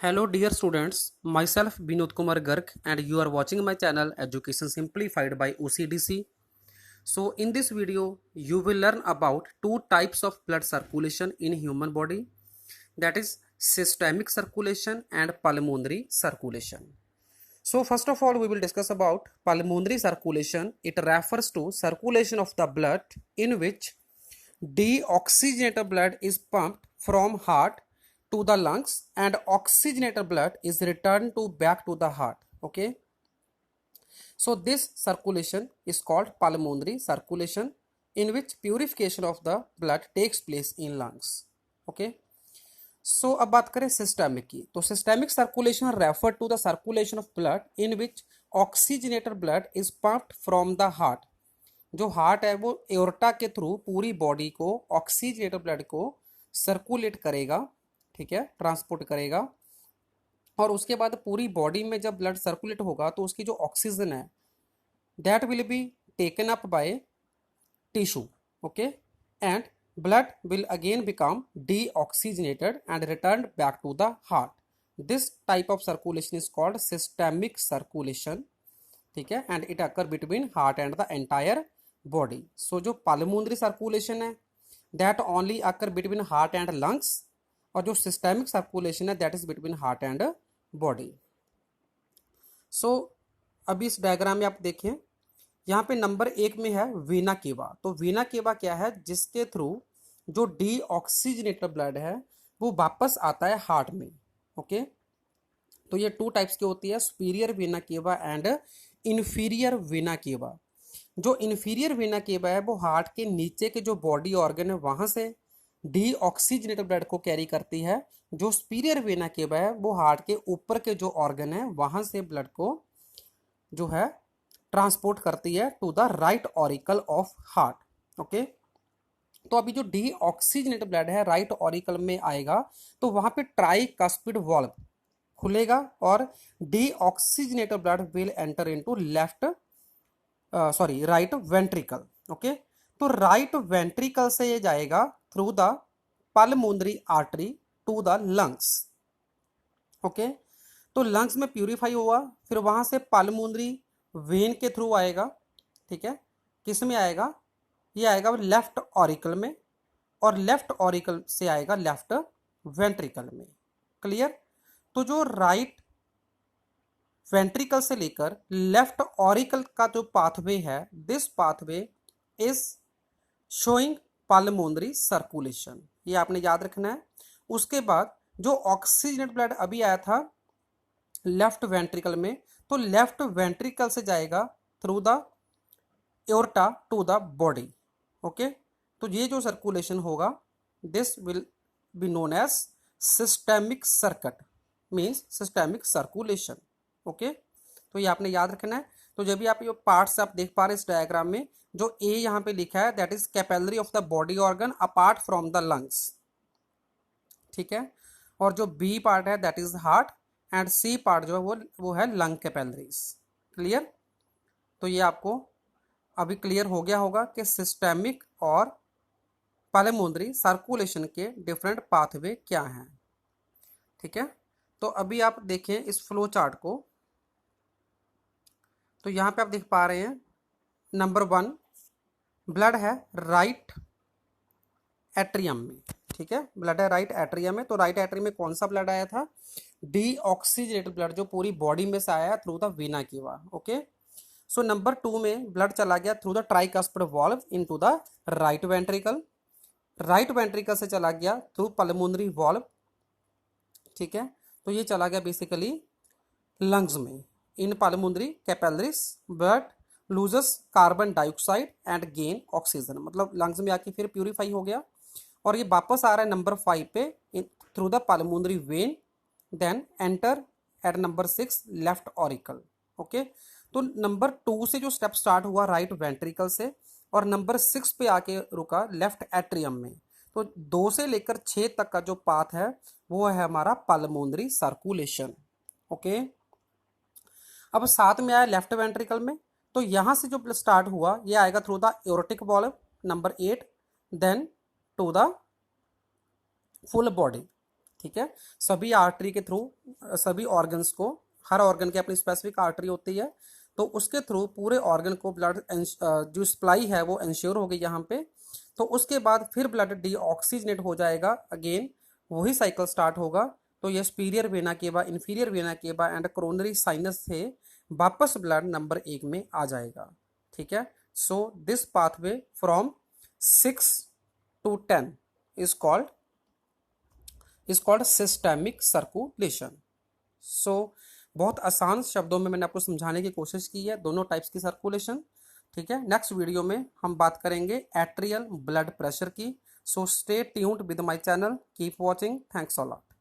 Hello dear students, myself Vinod Kumar Garg and you are watching my channel Education Simplified by OCDC. So in this video you will learn about two types of blood circulation in human body, that is systemic circulation and pulmonary circulation. So first of all we will discuss about pulmonary circulation. It refers to circulation of the blood in which deoxygenated blood is pumped from heart to the lungs and oxygenated blood is returned to back to the heart. Okay, so this circulation is called pulmonary circulation, in which purification of the blood takes place in lungs. Okay, so अब बात करें systemic की, तो systemic circulation refer to the circulation of blood in which oxygenated blood is pumped from the heart. जो heart है वो aorta के through पूरी बॉडी को ऑक्सीजनेटेड ब्लड को सर्कुलेट करेगा, ठीक है, ट्रांसपोर्ट करेगा. और उसके बाद पूरी बॉडी में जब ब्लड सर्कुलेट होगा तो उसकी जो ऑक्सीजन है that will be taken up by tissue. Okay, and blood will again become deoxygenated and returned back to the heart. This type of circulation is called systemic circulation, ठीक है, and it occur between heart and the entire body. So जो pulmonary circulation है that only occur between heart and lungs, और जो systemic circulation है that is between heart and body. So अभी इस diagram में आप देखें, यहाँ पे नंबर 1 में है वीना केवा. तो वीना केवा क्या है, जिसके थ्रू जो डीऑक्सीजनेटेड ब्लड है वो वापस आता है हार्ट में. ओके, तो ये टू टाइप्स की होती है, सुपीरियर वीना केवा एंड इन्फीरियर वीना केवा. जो इन्फीरियर वीना केवा है वो हार्ट के नीचे के जो बॉडी ऑर्गन है वहां से डीऑक्सीजनेटेड ब्लड को कैरी करती है. जो सुपीरियर वीना केवा है वो हार्ट के ऊपर के जो ऑर्गन है वहां से ब्लड को जो है ट्रांसपोर्ट करती है to the right auricle of heart. Okay, तो अभी जो डीऑक्सीजनेटेड ब्लड है राइट ऑरिकल में आएगा तो वहां पे ट्राइकस्पिड वाल्व खुलेगा और deoxygenated blood will enter into right ventricle. Okay, तो राइट वेंट्रिकल से ये जाएगा through the pulmonary artery to the lungs. Okay, तो लंग्स में प्यूरिफाई हुआ, फिर वहां से पल्मोनरी वेन के थ्रू आएगा. ठीक है, किस में आएगा, ये आएगा लेफ्ट ऑरिकल में, और लेफ्ट ऑरिकल से आएगा लेफ्ट वेंट्रिकल में. क्लियर. तो जो राइट वेंट्रिकल से लेकर लेफ्ट ऑरिकल का जो पाथवे है, this pathway is showing pulmonary circulation. ये आपने याद रखना है. उसके बाद जो ऑक्सीजनेटेड ब्लड अभी आया था लेफ्ट वेंट्रिकल में, तो लेफ्ट वेंट्रिकल से जाएगा through the aorta to the body. Okay, तो ये जो सर्कुलेशन होगा this will be known as systemic circuit, means systemic circulation. Okay, तो ये आपने याद रखना है. तो जब भी आप ये पार्ट्स आप देख पा रहे हैं इस डायग्राम में, जो ए यहाँ पे लिखा है that is capillary of the body organ apart from the lungs. ठीक है, और जो बी पार्ट है that is heart, and C part जो है वो है लंग कैपिलरीज. क्लियर. तो ये आपको अभी क्लियर हो गया होगा कि सिस्टेमिक और पल्मोनरी सर्कुलेशन के डिफरेंट पाथवे क्या हैं. ठीक है, तो अभी आप देखें इस फ्लो चार्ट को, तो यहाँ पे आप देख पा रहे हैं नंबर 1 ब्लड है राइट एट्रियम में. ठीक है, ब्लड है राइट एट्रियम में. तो राइट एट्रियम में कौन सा ब्लड आया था, डीऑक्सीजनेटेड ब्लड, जो पूरी बॉडी में से आया थ्रू द वीना केवा. ओके, सो नंबर 2 में ब्लड चला गया through the tricuspid valve into the right ventricle. Right ventricle से चला गया थ्रू पल्मोनरी वाल्व. ठीक है, तो ये चला गया बेसिकली लंग्स में. In pulmonary capillaries blood loses carbon dioxide and gain oxygen, मतलब लंग्स में आके फिर प्यूरिफाई हो गया और ये वापस आ रहा है नंबर 5 पे through the pulmonary vein, then enter at number 6 left auricle. Okay, तो नंबर 2 से जो स्टेप स्टार्ट हुआ राइट वेंट्रिकल से, और नंबर 6 पे आके रुका लेफ्ट एट्रियम में. तो 2 से लेकर 6 तक का जो पाथ है वो है हमारा पल्मोनरी सर्कुलेशन. ओके, अब 7 में आया लेफ्ट वेंट्रिकल में, तो यहां से जो स्टार्ट हुआ ये आएगा through the aortic valve number 8, then to the full body. ठीक है, सभी आर्टरी के थ्रू सभी ऑर्गन्स को, हर ऑर्गन की अपनी स्पेसिफिक आर्टरी होती है, तो उसके थ्रू पूरे ऑर्गन को ब्लड जो सप्लाई है वो इंश्योर होगी यहाँ पे। तो उसके बाद फिर ब्लड डीऑक्सीजनेट हो जाएगा, अगेन वही साइकिल स्टार्ट होगा। तो ये superior vena cava, inferior vena cava and coronary sinus से वापस ब्लड नंबर 1 में आ जाएगा। ठीक है, so this pathway from 6 to 10 is called systemic circulation. So बहुत आसान शब्दों में मैंने आपको समझाने की कोशिश की है दोनों टाइप्स की सर्कुलेशन। ठीक है, नेक्स्ट वीडियो में हम बात करेंगे एट्रियल ब्लड प्रेशर की। So stay tuned with my channel, keep watching, thanks a lot.